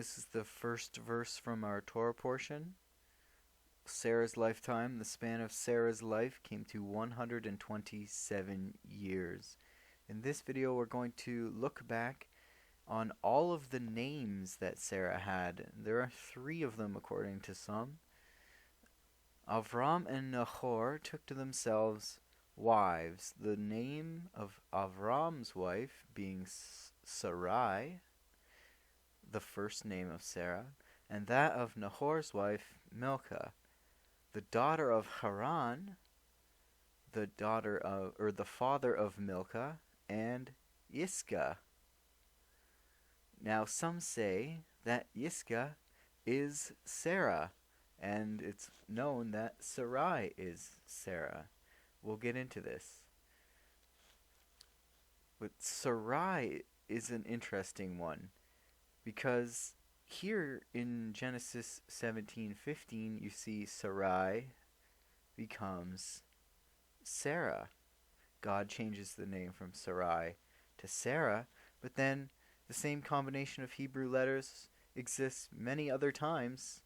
This is the first verse from our Torah portion. Sarah's lifetime, the span of Sarah's life came to 127 years. In this video, we're going to look back on all of the names that Sarah had. There are 3 of them according to some. Avram and Nahor took to themselves wives. The name of Avram's wife being Sarai, the first name of Sarah, and that of Nahor's wife, Milcah, the daughter of Haran, the father of Milcah, and Yiscah. Now some say that Yiscah is Sarah, and it's known that Sarai is Sarah. We'll get into this. But Sarai is an interesting one, because here in Genesis 17:15 you see Sarai becomes Sarah. God changes the name from Sarai to Sarah, but then the same combination of Hebrew letters exists many other times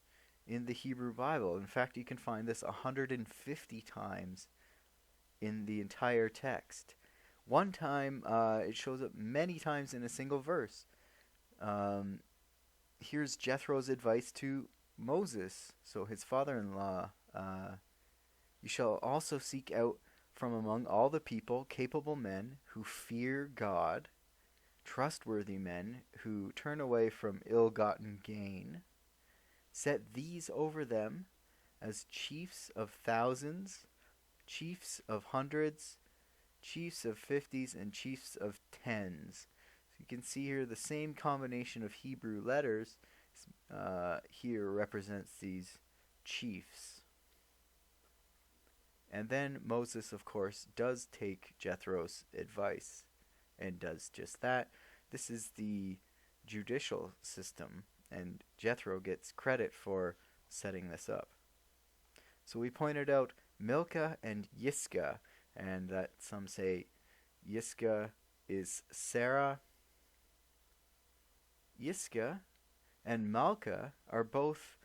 in the Hebrew Bible. In fact, you can find this 150 times in the entire text. One time, it shows up many times in a single verse. Here's Jethro's advice to Moses, so his father-in-law. You shall also seek out from among all the people capable men who fear God, trustworthy men who turn away from ill-gotten gain. Set these over them as chiefs of thousands, chiefs of hundreds, chiefs of 50s, and chiefs of 10s. So you can see here the same combination of Hebrew letters here represents these chiefs. And then Moses, of course, does take Jethro's advice and does just that. This is the judicial system, and Jethro gets credit for setting this up. So we pointed out Milcah and Yiscah, and that some say Yiscah is Sarah. Yiscah and Malka are both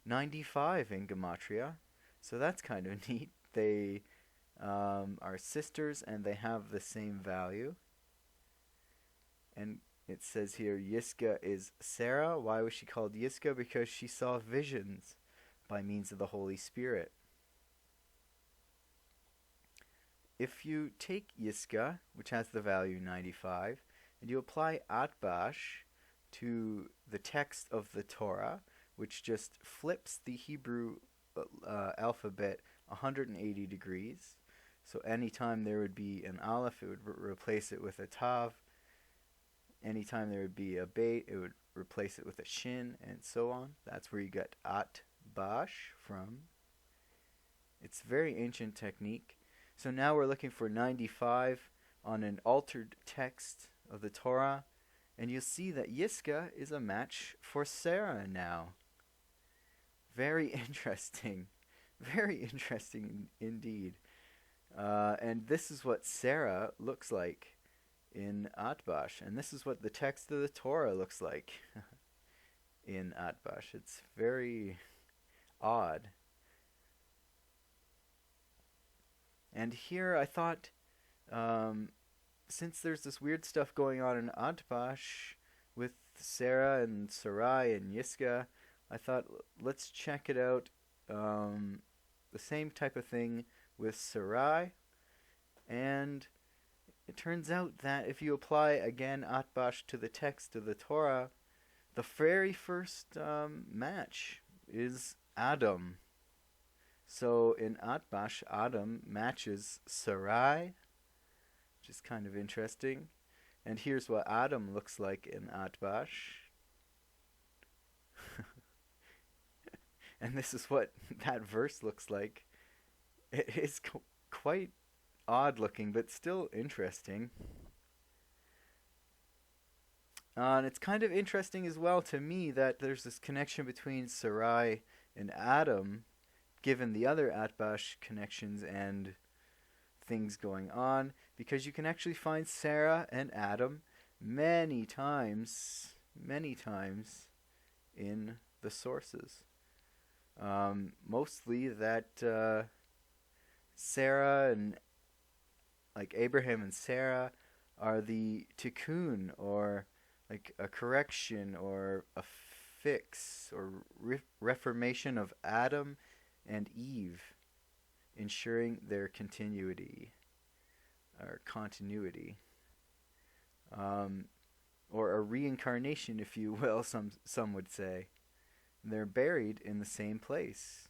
95 in Gematria, so that's kind of neat. They are sisters and they have the same value. And it says here Yiscah is Sarah. Why was she called Yiscah? Because she saw visions by means of the Holy Spirit. If you take Yiscah, which has the value 95, and you apply Atbash to the text of the Torah, which just flips the Hebrew alphabet 180 degrees. So anytime there would be an Aleph, it would replace it with a Tav. Anytime there would be a Beit, it would replace it with a Shin, and so on. That's where you get Atbash from. It's a very ancient technique. So now we're looking for 95 on an altered text of the Torah, and you'll see that Yiscah is a match for Sarah now. Very interesting. Very interesting indeed. And this is what Sarah looks like in Atbash, and this is what the text of the Torah looks like in Atbash. It's very odd. And here I thought, since there's this weird stuff going on in Atbash with Sarah and Sarai and Yiscah, I thought let's check it out. The same type of thing with Sarai, and it turns out that if you apply again Atbash to the text of the Torah, the very first match is Adam. So in Atbash, Adam matches Sarai, which is kind of interesting. And here's what Adam looks like in Atbash. And this is what that verse looks like. It is quite odd looking, but still interesting. And it's kind of interesting as well to me that there's this connection between Sarai and Adam, given the other Atbash connections and things going on, because you can actually find Sarah and Adam many times in the sources. Mostly that Sarah and like Abraham and Sarah are the tikkun, or like a correction or a fix or reformation of Adam and Eve, ensuring their continuity or continuity, or a reincarnation, if you will. Some would say they're buried in the same place.